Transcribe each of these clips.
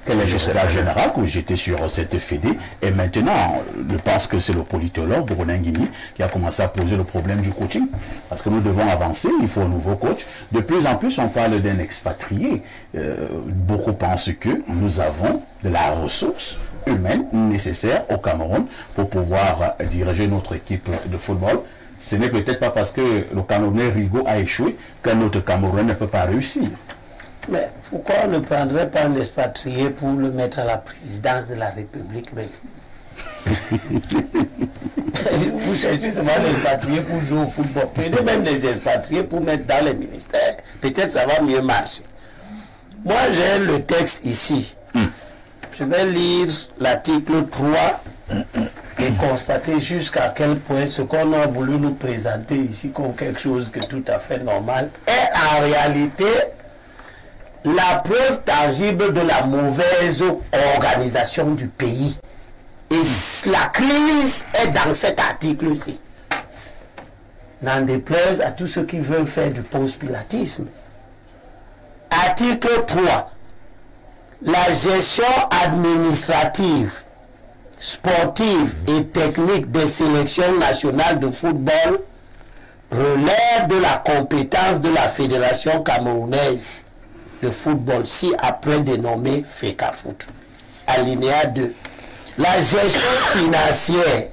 quel est le secrétaire général que j'étais sur cette fédé. Et maintenant, je pense que c'est le politologue Ronan Guigny qui a commencé à poser le problème du coaching. Parce que nous devons avancer, il faut un nouveau coach. De plus en plus, on parle d'un expatrié. Beaucoup pensent que nous avons de la ressource humaine nécessaire au Cameroun pour pouvoir diriger notre équipe de football. Ce n'est peut-être pas parce que le Camerounais Rigaud a échoué qu'un autre Camerounais ne peut pas réussir. Mais pourquoi on ne prendrait pas un expatrié pour le mettre à la présidence de la République même? Vous cherchez seulement les expatriés pour jouer au football. Prenez même les expatriés pour mettre dans les ministères. Peut-être ça va mieux marcher. Moi, j'ai le texte ici. Je vais lire l'article 3 et constater jusqu'à quel point ce qu'on a voulu nous présenter ici comme quelque chose de tout à fait normal est en réalité la preuve tangible de la mauvaise organisation du pays. Et la crise est dans cet article-ci. N'en déplaise à tous ceux qui veulent faire du post-pilatisme. Article 3. La gestion administrative, sportive et technique des sélections nationales de football relève de la compétence de la Fédération camerounaise de football, si après dénommée FECAFOOT. Alinéa 2. La gestion financière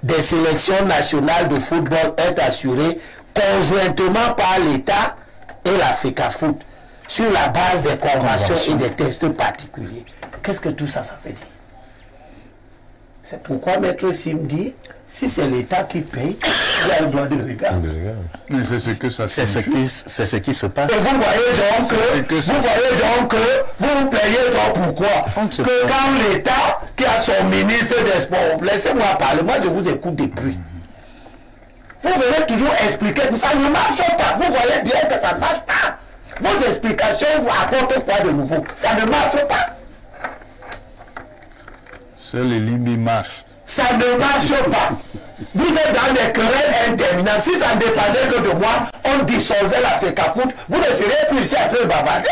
des sélections nationales de football est assurée conjointement par l'État et la FECAFOOT sur la base des conventions et des textes particuliers. Qu'est-ce que tout ça, ça veut dire? C'est pourquoi Maître Sim dit, si c'est l'État qui paye, il a le droit de regarder. Mais c'est ce que ça signifie. C'est ce qui se passe. Et vous voyez donc que, vous vous plaignez donc pourquoi? Que quand l'État qui a son ministre des Sports, laissez-moi parler, moi je vous écoute depuis. Vous venez toujours expliquer que ça ne marche pas. Vous voyez bien que ça ne marche pas. Vos explications vous apportent quoi de nouveau? Ça ne marche pas. Seul les Limbi marchent. Ça ne marche pas. Vous êtes dans des querelles interminables. Si ça ne dépendait que de moi, on dissolvait la FECAFOOT. Vous ne seriez plus ici à train de bavarder.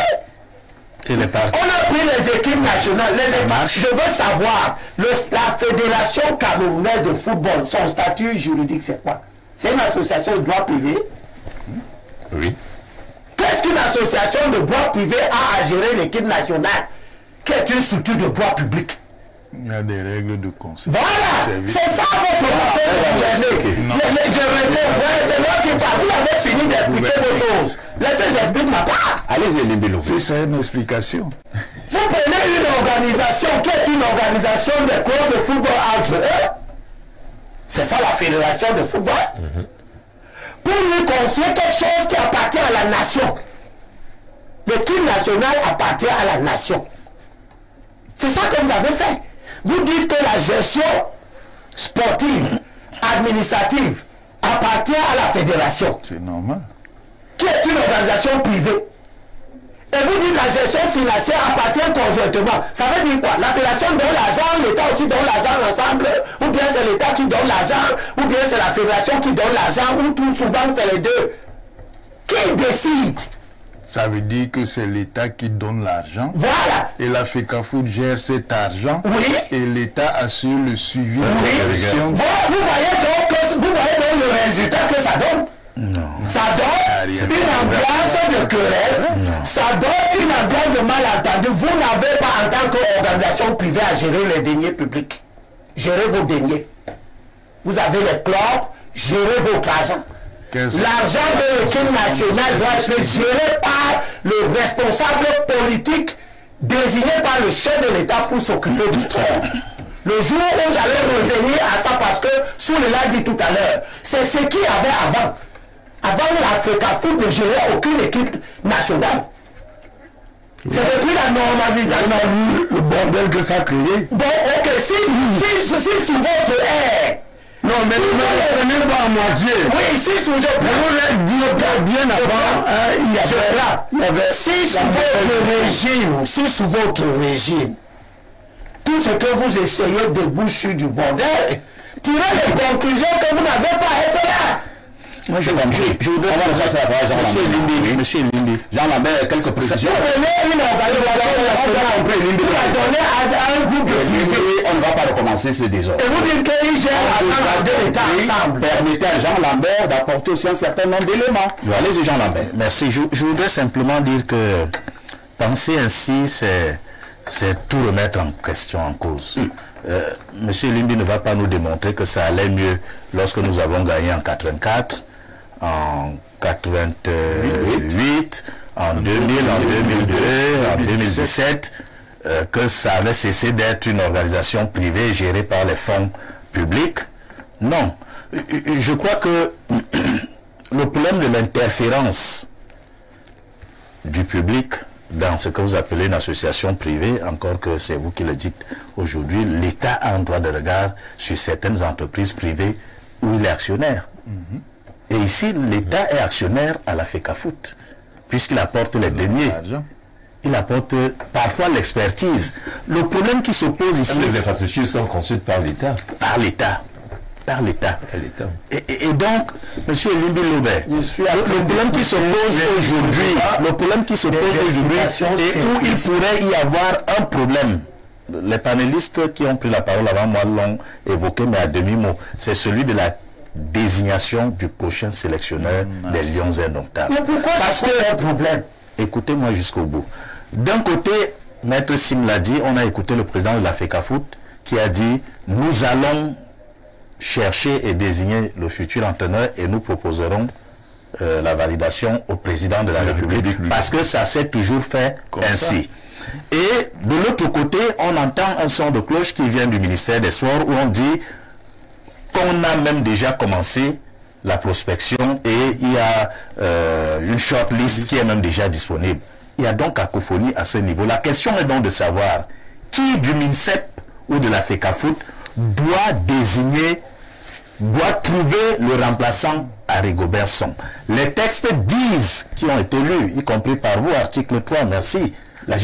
On a pris les équipes nationales. Je veux savoir, la Fédération camerounaise de football, son statut juridique, c'est quoi? C'est une association de droit privé? Oui. Qu'est-ce qu'une association de droit privé a à gérer l'équipe nationale, qui est une structure de droit public? Il y a des règles de conseil. Voilà, c'est ça votre conseil. Je réponds, c'est moi qui parle. Vous avez fini d'expliquer vos choses. Laissez, j'explique ma part. Allez-y, Limbelo. C'est ça une explication. Vous prenez une organisation qui est une organisation de clubs de football entre eux. C'est ça la fédération de football. Pour lui confier quelque chose qui appartient à la nation. L'équipe nationale appartient à la nation. C'est ça que vous avez fait. Vous dites que la gestion sportive, administrative, appartient à la fédération. C'est normal. Qui est une organisation privée. Et vous dites que la gestion financière appartient conjointement. Ça veut dire quoi? La fédération donne l'argent, l'État aussi donne l'argent ensemble, ou bien c'est l'État qui donne l'argent, ou bien c'est la fédération qui donne l'argent, ou tout souvent c'est les deux. Qui décide? Ça veut dire que c'est l'État qui donne l'argent. Voilà. Et la FECAFOOT gère cet argent. Oui. Et l'État assure le suivi de la direction. Vous voyez donc le résultat que ça donne. Non. Ça donne une ambiance de querelle. Ça donne une ambiance de malentendu. Vous n'avez pas en tant qu'organisation privée à gérer les deniers publics. Gérez vos deniers. Vous avez les clubs, gérez votre argent. L'argent de l'équipe nationale doit être géré par le responsable politique désigné par le chef de l'État pour s'occuper du sport. Le jour où j'allais revenir à ça, parce que Soule l'a dit tout à l'heure, c'est ce qu'il y avait avant. Avant, la FECAFOOT ne gérait aucune équipe nationale. C'est depuis la normalisation. On a vu le bordel que ça a créé. Bon, ok, si sous votre air. Non, mais ne prenez pas à moitié. Oui, si sous votre bien avant, il y avait si sous votre régime, tout ce que vous essayez de boucher du bordel, tirez les conclusions que vous n'avez pas été là. J'ai compris. Je voudrais Monsieur Limbi. Jean Lambert, quelques précisions. Une organisation, un groupe privé. On ne va pas recommencer ce désordre. Et vous dites qu'ils gèrent l'argent de l'État ensemble. Permettez à Jean Lambert d'apporter aussi un certain nombre d'éléments. Allez-y, Jean Lambert. Merci. Je voudrais simplement dire que penser ainsi, c'est tout remettre en question, en cause. Monsieur Limbi ne va pas nous démontrer que ça allait mieux lorsque nous avons gagné en 84, en 88, en 2000, en 2002, en 2017, que ça avait cessé d'être une organisation privée gérée par les fonds publics. Non. Je crois que le problème de l'interférence du public dans ce que vous appelez une association privée, encore que c'est vous qui le dites aujourd'hui, l'État a un droit de regard sur certaines entreprises privées où il est actionnaire. Et ici, l'État est actionnaire à la FECAFOOT, puisqu'il apporte les deniers. Il apporte parfois l'expertise. Le problème qui se pose ici... Les infrastructures sont construites par l'État. Par l'État. Par l'État. Et donc, M. Limbi Lobert, le problème qui se pose aujourd'hui, et où il pourrait y avoir un problème, les panélistes qui ont pris la parole avant moi l'ont évoqué, mais à demi-mot, c'est celui de la désignation du prochain sélectionneur des Lions indomptables. Mais pourquoi Parce que un problème, écoutez-moi jusqu'au bout. D'un côté, Maître Sim l'a dit, on a écouté le président de la FECAFOOT qui a dit, nous allons chercher et désigner le futur entraîneur et nous proposerons la validation au président de la République parce que ça s'est toujours fait ainsi. Et de l'autre côté, on entend un son de cloche qui vient du ministère des Sports où on dit qu'on a même déjà commencé la prospection et il y a une shortlist qui est même déjà disponible. Il y a donc cacophonie à ce niveau. La question est donc de savoir qui du MINSEP ou de la FECAFOOT doit désigner, doit trouver le remplaçant à Rigobert Song. Les textes disent, qui ont été lus, y compris par vous, article 3, merci, que la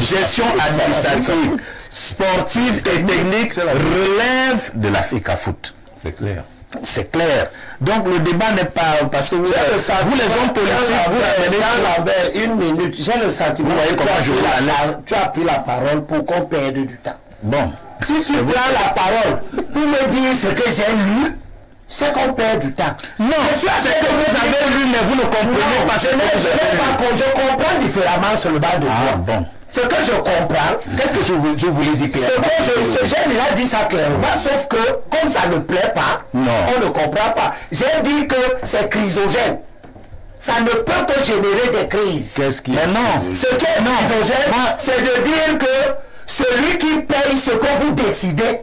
gestion administrative, sportive et technique relève de la FECAFOOT. C'est clair. C'est clair. Donc le débat n'est pas... Parce que vous les hommes politiques, vous ramenez... Lambert, une minute, j'ai le sentiment vous voyez comment tu as pris la parole pour qu'on perde du temps. Bon. Si tu prends la parole pour me dire ce que j'ai lu, c'est qu'on perd du temps. Non, c'est que vous avez lu, mais vous ne comprenez pas ce que vous avez lu. Je comprends différemment sur le bas de moi. Bon. Ce que je comprends, qu'est-ce que je voulais dire clairement? J'ai déjà dit ça clairement, sauf que comme ça ne plaît pas, on ne comprend pas. J'ai dit que c'est chrysogène. Ça ne peut que générer des crises. Qu'est-ce qui est? Mais non. Ce qui est chrysogène, c'est de dire que celui qui paye ce que vous décidez,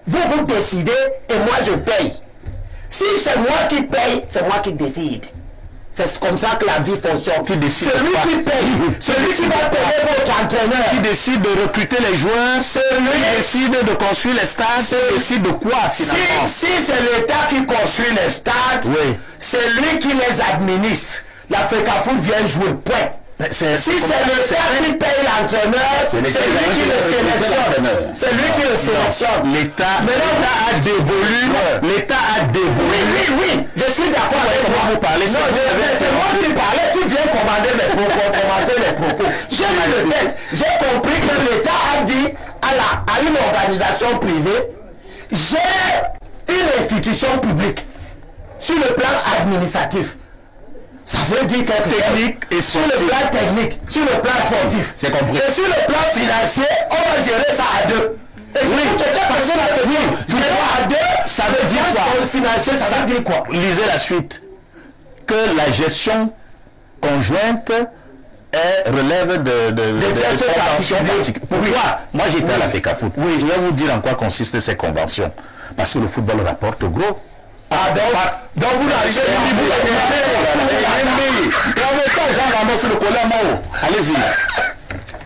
vous décidez et moi je paye. Si c'est moi qui paye, c'est moi qui décide. C'est comme ça que la vie fonctionne. Qui décide celui qui paye, celui qui va payer votre entraîneur. Qui décide de recruter les joueurs, celui qui décide de construire les stades, qui décide de quoi finalement? Si c'est l'État qui construit les stades, c'est lui qui les administre. La FECAFOOT vient jouer, point. Si c'est l'État qui paye l'entraîneur, c'est lui qui le sélectionne. C'est lui qui le sélectionne. L'État a dévolu. L'État a dévolu. Oui, je suis d'accord avec toi. Vous parlez. Non, c'est moi qui parlais. Tu viens commander mes propos, commenter les propos. J'ai lu le texte. J'ai compris que l'État a dit à une organisation privée, j'ai une institution publique sur le plan administratif. Ça veut dire que technique et sur le plan technique, sur le plan sportif. C'est compris. Et sur le plan financier, on va gérer ça à deux. Et oui, j'étais passé la technique. À deux, ça veut dire quoi? Le financier, ça veut dire quoi? Lisez la suite. Que la gestion conjointe relève de conventions pratiques. Pourquoi? Moi j'étais à la FECAFOOT. Oui, je vais vous dire en quoi consistent ces conventions. Parce que le football rapporte gros. Donc vous n'arrivez pas. Allez-y.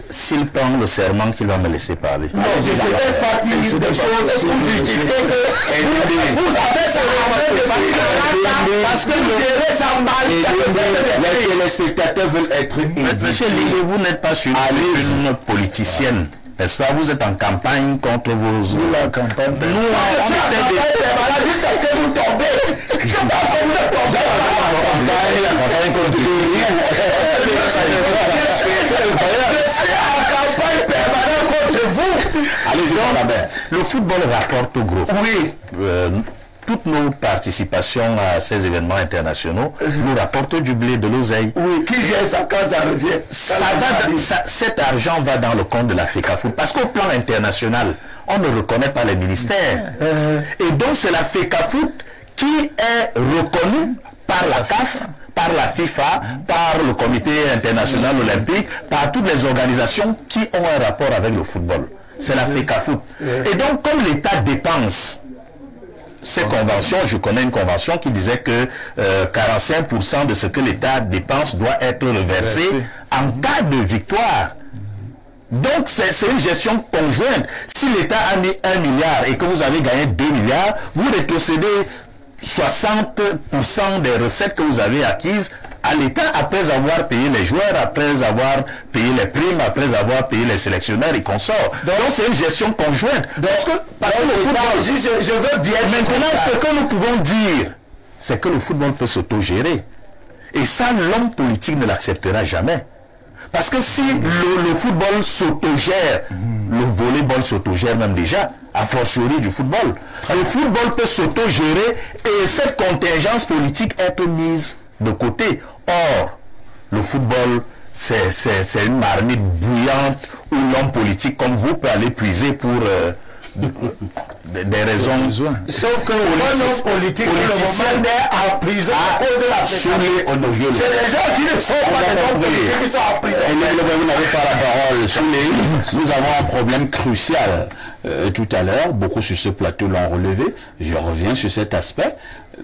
S'il prend le serment qu'il va me laisser parler. Non, je ne laisse pas dire des choses pour justifier que vous avez ce parce que vous gérez ça mal. Les spectateurs veulent être éduqués. Monsieur Lille, vous n'êtes pas sur une politicienne. N'est-ce pas? Vous êtes en campagne contre vos... Nous, la campagne. Nous, on essaie de... jusqu'à ce que vous tombez. Vous ne tombez allez-y dans la mer. Le football rapporte au gros. Oui. Toutes nos participations à ces événements internationaux nous rapportent du blé, de l'oseille. Oui, qui gère ça quand ça revient? Cet argent va dans le compte de la FECAFOOT parce qu'au plan international, on ne reconnaît pas les ministères. Et donc c'est la FECAFOOT qui est reconnue par la CAF, par la FIFA, par le Comité international olympique, par toutes les organisations qui ont un rapport avec le football. C'est la FECAFOOT. Et donc comme l'État dépense ces conventions, je connais une convention qui disait que 45% de ce que l'État dépense doit être reversé en cas de victoire. Donc c'est une gestion conjointe. Si l'État a mis 1 milliard et que vous avez gagné 2 milliards, vous rétrocédez 60% des recettes que vous avez acquises à l'État après avoir payé les joueurs, après avoir payé les primes, après avoir payé les sélectionneurs et consorts. Donc c'est une gestion conjointe. Parce que le football, je veux bien. Maintenant, ce que nous pouvons dire, c'est que le football peut s'autogérer. Et ça, l'homme politique ne l'acceptera jamais. Parce que si le football s'autogère, le volleyball s'autogère même déjà, a fortiori du football. Le football peut s'autogérer et cette contingence politique être mise de côté. Or, le football, c'est une marmite bouillante où l'homme politique comme vous peut aller puiser pour des raisons. Sauf que l'homme politique, le moment est en prison à cause de la fédération. C'est les gens qui ne sont pas des hommes politiques qui sont en prison. Vous n'avez pas la parole. Nous avons un problème crucial. Tout à l'heure, beaucoup sur ce plateau l'ont relevé. Je reviens sur cet aspect.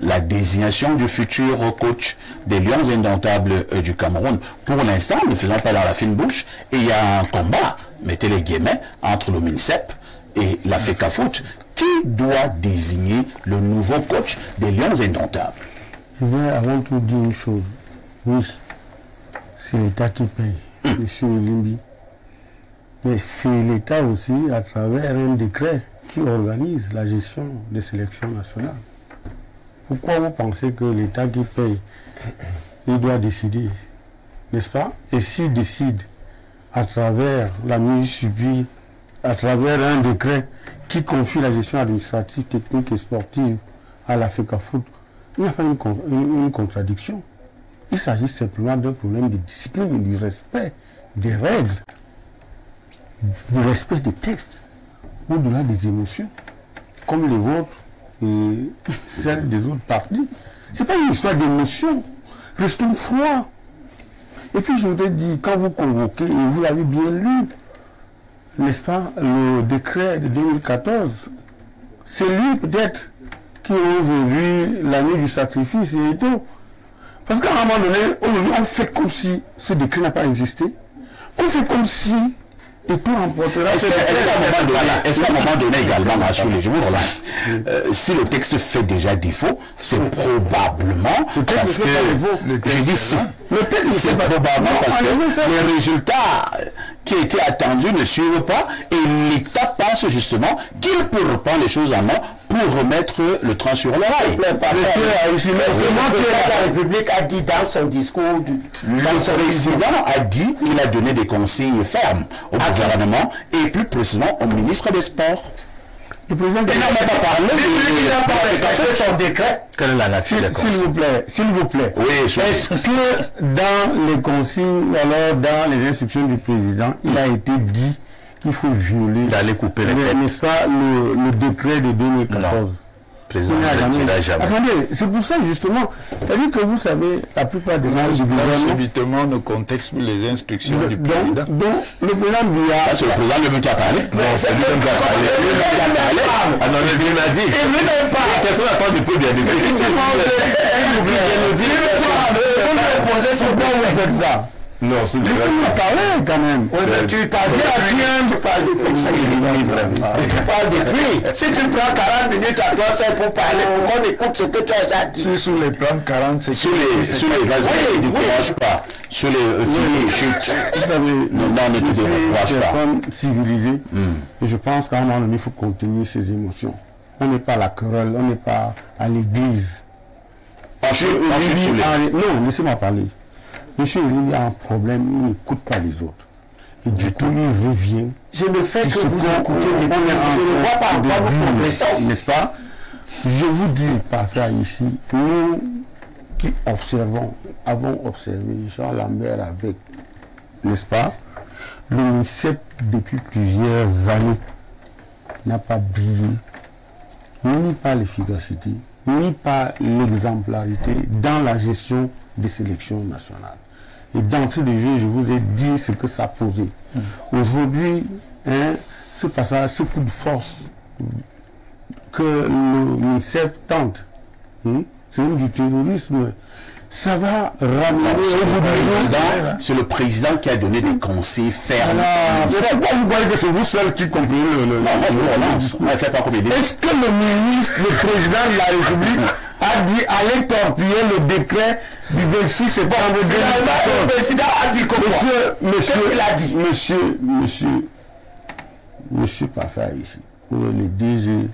La désignation du futur coach des Lions Indomptables du Cameroun. Pour l'instant, ne faisons pas dans la fine bouche. Et il y a un combat, mettez les guillemets, entre le MINSEP et la FECAFOOT. Qui doit désigner le nouveau coach des Lions Indomptables? Je vais avant tout dire une chose. Oui, c'est l'État qui paye, monsieur Limbi. Mais c'est l'État aussi, à travers un décret, qui organise la gestion des sélections nationales. Pourquoi vous pensez que l'État qui paye, il doit décider, n'est-ce pas? Et s'il décide, à travers la mise sur pied, à travers un décret qui confie la gestion administrative, technique et sportive à la FECAFOOT, il n'y a pas une contradiction. Il s'agit simplement d'un problème de discipline et du respect des règles, du respect des textes, au-delà des émotions, comme les vôtres et celles des autres partis. Ce n'est pas une histoire d'émotion. Restons froids. Et puis je voudrais dire, quand vous convoquez, et vous l'avez bien lu, n'est-ce pas, le décret de 2014, c'est lui peut-être qui a aujourd'hui l'année du sacrifice et tout. Parce qu'à un moment donné, aujourd'hui, on fait comme si ce décret n'a pas existé. On fait comme si et tout emportera. Est-ce qu'à un moment donné également, je vous relance, si le texte fait déjà défaut, c'est probablement parce que je dis si. Le texte c'est probablement parce que les résultats qui étaient attendus ne suivent pas et l'État pense justement qu'il peut reprendre les choses en main pour remettre le train sur le rail. La République a dit dans son discours, le président a dit, il a donné des consignes fermes au gouvernement et plus précisément au ministre des Sports. Le président il n'a même pas parlé, il n'a pas respecté son décret. Quelle est la nature des consignes? S'il vous plaît, oui, est-ce que dans les consignes, alors dans les instructions du président, il a été dit qu'il faut violer d'aller couper les têtes, n'est-ce pas, le décret de 2014? Non. Président ne dira jamais. Attendez, c'est pour ça justement, c'est-à-dire que vous savez, la plupart des membres du gouvernement... Subitement, ne contexte les instructions du président. Donc, le président Biya... C'est le président lui-même qui a parlé. Non, c'est lui-même qui a parlé. Ah non, il l'a dit. Il ne l'a pas. C'est ça l'attente du peu bien dit. Il a posé son plan, vous faites ça. Non, c'est Il faut me parler quand même. Tu parles bien, tu parles de prix. Tu parles de prix. Si tu prends 40 minutes à toi seul pour parler, pour qu'on écoute ce que tu as déjà dit. Si sur les plans 40, c'est sur les vases, ne décourage pas. Sur les chutes, non, ne te décourage pas. Personne civilisée. Et je pense qu'à un moment donné, il faut contenir ses émotions. On n'est pas à la querelle, on n'est pas à l'église. Non, laissez-moi parler. Monsieur Elie a un problème, il n'écoute pas les autres. Et du coup, il revient. Je ne fais que vous écouter, je ne vois pas encore nous progressons. N'est-ce pas? Je vous dis, par ça ici, nous qui observons, avons observé Jean Lambert avec, n'est-ce pas, le MINSEP depuis plusieurs années n'a pas brillé, ni par l'efficacité, ni par l'exemplarité dans la gestion des sélections nationales. Et d'entrée de jeu, je vous ai dit ce que ça posait. Aujourd'hui, ce passage, ce coup de force que le MINSEP tente, c'est du terrorisme. Ça va ramener c'est le président qui a donné des conseils fermes. Pourquoi vous voyez que c'est vous seul qui comprenez le relance? Est-ce que le ministre, le président de la République a dit allez torpiller le décret du 26 septembre 2014? Le président a dit comment? Qu'est-ce qu'il a dit? Monsieur Paffa ici, pour le DG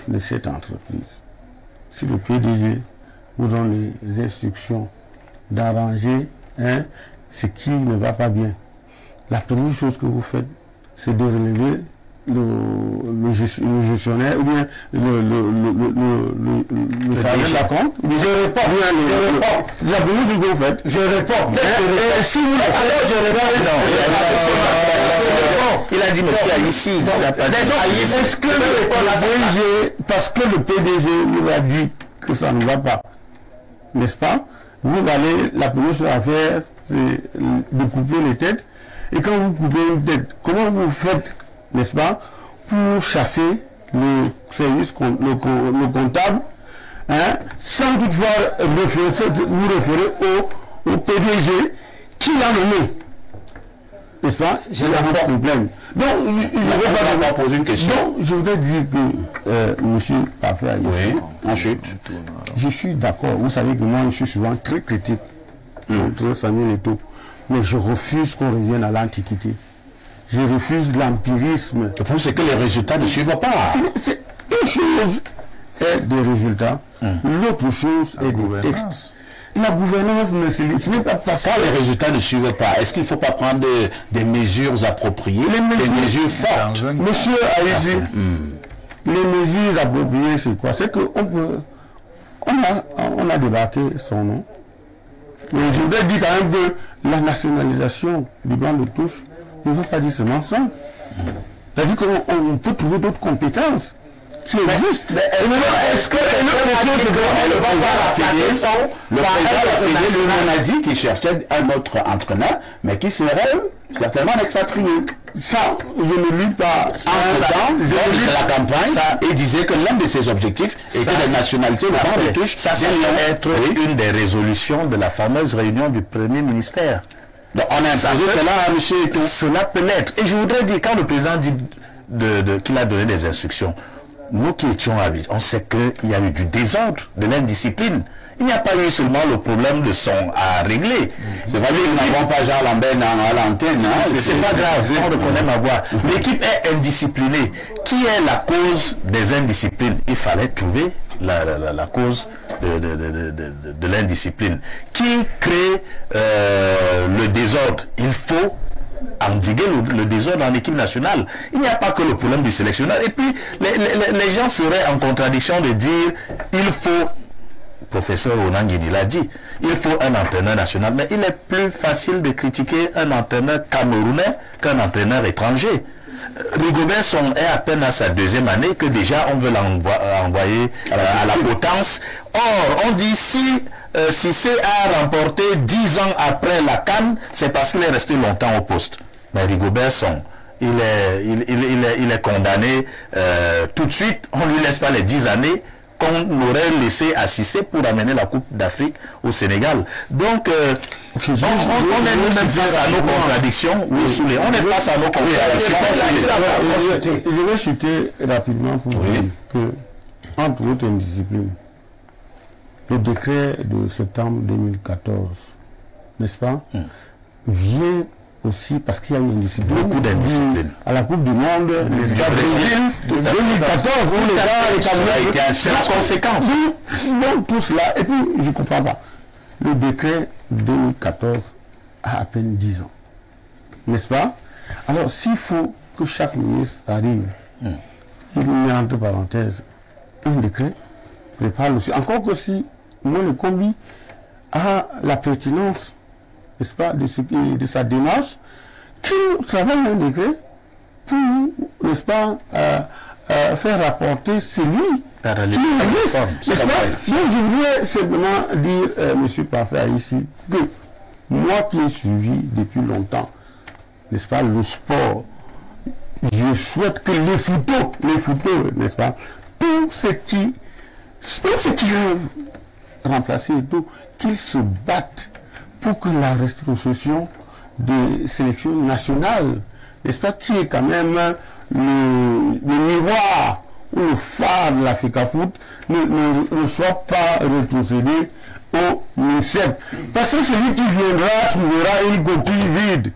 de cette entreprise, si le PDG vous donne les instructions d'arranger ce qui ne va pas bien, la première chose que vous faites, c'est de relever le gestionnaire ou bien le chargé de la compte. Je réponds. La première chose que vous faites, je réponds. Et si vous je réponds. Il a dit monsieur ici. Est-ce que le PDG, parce que le PDG vous a dit que ça ne va pas, n'est-ce pas? Vous allez, la première chose à faire, c'est de couper les têtes. Et quand vous coupez une tête, comment vous faites, n'est-ce pas, pour chasser le service, le comptable, sans toutefois vous référer au PDG qui l'a nommé? N'est-ce pas? J'ai un problème. Donc, je vais poser une question. Donc, je voudrais dire que monsieur Paffa, ensuite, je suis d'accord. Vous savez que moi, je suis souvent très critique contre Samuel Eto'o. Mais je refuse qu'on revienne à l'Antiquité. Je refuse l'empirisme. Le problème, c'est que les résultats ne suivent pas. C'est une chose est des résultats, l'autre chose est des textes. La gouvernance, ce n'est pas parce que les résultats ne suivent pas. Est-ce qu'il ne faut pas prendre des mesures appropriées, des mesures fortes? Monsieur Aïzi, les mesures appropriées, c'est quoi? C'est qu'on peut... On a débattu son nom. Mais je voudrais dire quand même que la nationalisation du banc de touche ne veut pas dire seulement ça. C'est-à-dire qu'on peut trouver d'autres compétences qui existent. Est-ce que le président lui-même a dit qu'il cherchait un autre entraîneur, mais qui serait certainement un expatrié? Ça, je ne lis pas. Je lis la campagne, il disait que l'un de ses objectifs était la nationalité, le banc de touche. Ça doit être une des résolutions de la fameuse réunion du Premier ministère. Donc on a imposé cela à monsieur Eto'o. Cela peut l'être. Et je voudrais dire, quand le président dit qu'il a donné des instructions, nous qui étions à Abidjan, on sait qu'il y a eu du désordre, de l'indiscipline. Il n'y a pas eu seulement le problème de son à régler. C'est vrai que nous n'avons pas Jean Lambert à l'antenne. C'est pas grave, on reconnaît ma voix. L'équipe est indisciplinée. Qui est la cause des indisciplines? Il fallait trouver la cause de l'indiscipline. Qui crée le désordre? Il faut endiguer le désordre en équipe nationale. Il n'y a pas que le problème du sélectionneur. Et puis, les gens seraient en contradiction de dire il faut, professeur Onangini l'a dit, il faut un entraîneur national. Mais il est plus facile de critiquer un entraîneur camerounais qu'un entraîneur étranger. Rigobert Song est à peine à sa deuxième année que déjà on veut l'envoyer à la potence. Or, on dit si Cissé a remporté 10 ans après la CAN, c'est parce qu'il est resté longtemps au poste. Mais Rigobert Song, il est condamné tout de suite. On ne lui laisse pas les 10 années qu'on aurait laissé à Cissé pour amener la Coupe d'Afrique au Sénégal. Donc, on est nous-mêmes face à nos contradictions. Oui, on est face à nos contradictions. Je vais chuter rapidement pour dire que, entre autres disciplines, le décret de septembre 2014, n'est-ce pas, vient aussi parce qu'il y a eu une discipline. Beaucoup d'indiscipline. À la Coupe du Monde, le Brésil, 2014, où les gars, c'est la conséquence. Donc tout cela, et puis je ne comprends pas. Le décret 2014 a à peine 10 ans. N'est-ce pas? Alors, s'il faut que chaque ministre arrive, il met entre parenthèses un décret, prépare aussi. Encore que si, moi, le combi a la pertinence, n'est-ce pas, de sa démarche, qu'il travaille un décret pour, n'est-ce pas, faire rapporter celui qui existe, n'est-ce pas? Donc, je voudrais simplement dire, M. Parfait, ici, que moi qui ai suivi depuis longtemps, n'est-ce pas, le sport, je souhaite que les photos, n'est-ce pas, tout ce qui rêve remplacer et tout, qu'ils se battent pour que la restitution des sélections nationales, n'est-ce pas, qui est quand même le miroir ou le phare de la FECAFOOT, ne soit pas rétrocédé au MINSEP. Parce que celui qui viendra trouvera une coquille vide.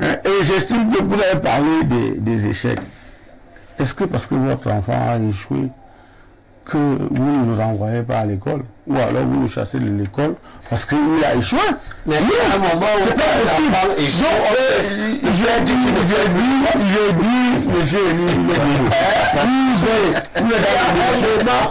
Et j'estime que vous avez parlé des échecs. Est-ce que parce que votre enfant a échoué, que vous ne le renvoyez pas à l'école, ou alors vous le chassez de l'école parce qu'il a échoué? Mais il y a un moment où c'est pas possible. J'ai dit, monsieur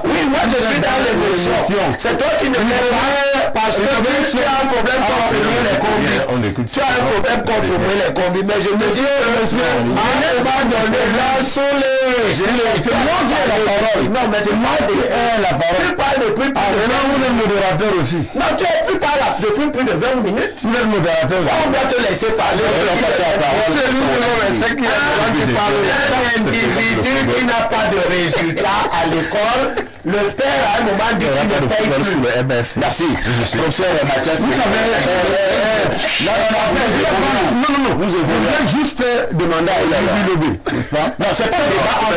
oui, moi je suis dans l'émotion. C'est toi qui ne m'aimes pas parce que tu as un problème contre les combis. Tu as un problème contre les combis, mais je te dis, on n'est pas donné là sous les. C'est moi qui ai la parole. Non, mais c'est moi qui ai la parole. Tu parles depuis plus de 20 minutes. Le modérateur aussi. Non, tu parles depuis plus de 20 minutes. Tu es le modérateur. On doit te laisser parler. C'est lui qui un individu qui n'a pas de résultat à l'école. Le père à un moment dit qu'il ne paye plus. Sous le MRC. Merci. Professeur Mathias. Vous savez, non. Vous voulez juste demander à Ilabi, n'est-ce pas? Non, c'est pas un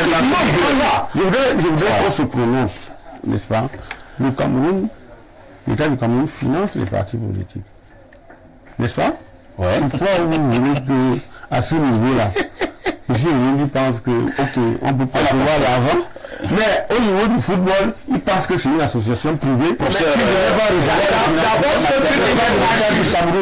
débat. Je voudrais qu'on se prononce, n'est-ce pas? Le Cameroun, l'État du Cameroun finance les partis politiques. N'est-ce pas? Ouais. Pourquoi vous voulez que, à ce niveau-là, M. Oyendi pense que, ok, on peut percevoir l'argent, mais au niveau du football, il pense que c'est une association privée.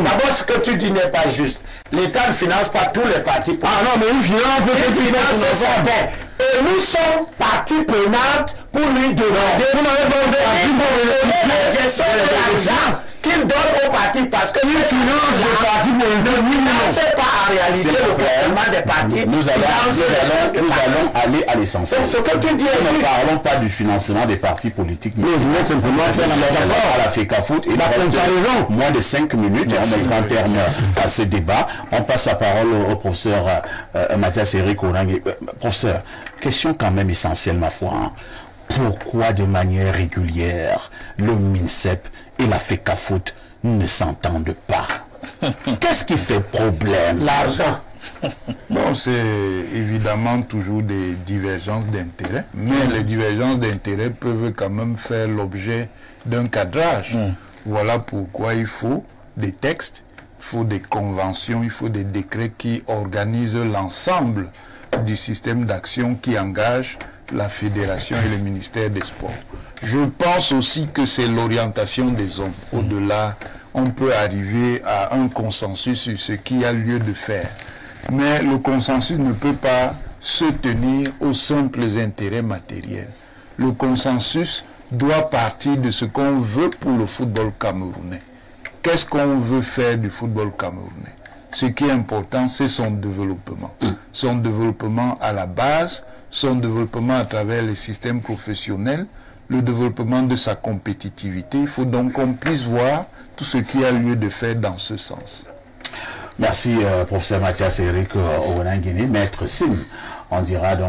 D'abord, ce que tu dis n'est pas juste. L'État ne finance pas tous les partis politiques. Ah non, mais il finance certains. Et nous sommes partie prenante pour lui demander. Vous n'avez pas la gestion de l'argent qu'il donne aux partis parce que il finance les partis politiques. Ne financez pas en réalité le fonctionnement des partis. Nous allons aller à l'essentiel. Donc ce que tu dis, nous ne parlons pas du financement des partis politiques. Mais je voulais simplement faire à la FECAFOOT et la comparaison. Moins de 5 minutes et on mettra un terme à ce débat. On passe la parole au professeur Mathias Eric Onangue. Professeur, question quand même essentielle ma foi. Hein. Pourquoi de manière régulière le MINSEP et la FECAFOOT ne s'entendent pas? Qu'est-ce qui fait problème? L'argent. Bon, c'est évidemment toujours des divergences d'intérêts, mais les divergences d'intérêts peuvent quand même faire l'objet d'un cadrage. Voilà pourquoi il faut des textes, il faut des conventions, il faut des décrets qui organisent l'ensemble du système d'action qui engage la fédération et le ministère des Sports. Je pense aussi que c'est l'orientation des hommes. Au-delà, on peut arriver à un consensus sur ce qu'il y a lieu de faire. Mais le consensus ne peut pas se tenir aux simples intérêts matériels. Le consensus doit partir de ce qu'on veut pour le football camerounais. Qu'est-ce qu'on veut faire du football camerounais? Ce qui est important, c'est son développement. Son développement à la base, son développement à travers les systèmes professionnels, le développement de sa compétitivité. Il faut donc qu'on puisse voir tout ce qui a lieu de faire dans ce sens. Merci, professeur Mathias Eric Onangue, maître Sim. On dira donc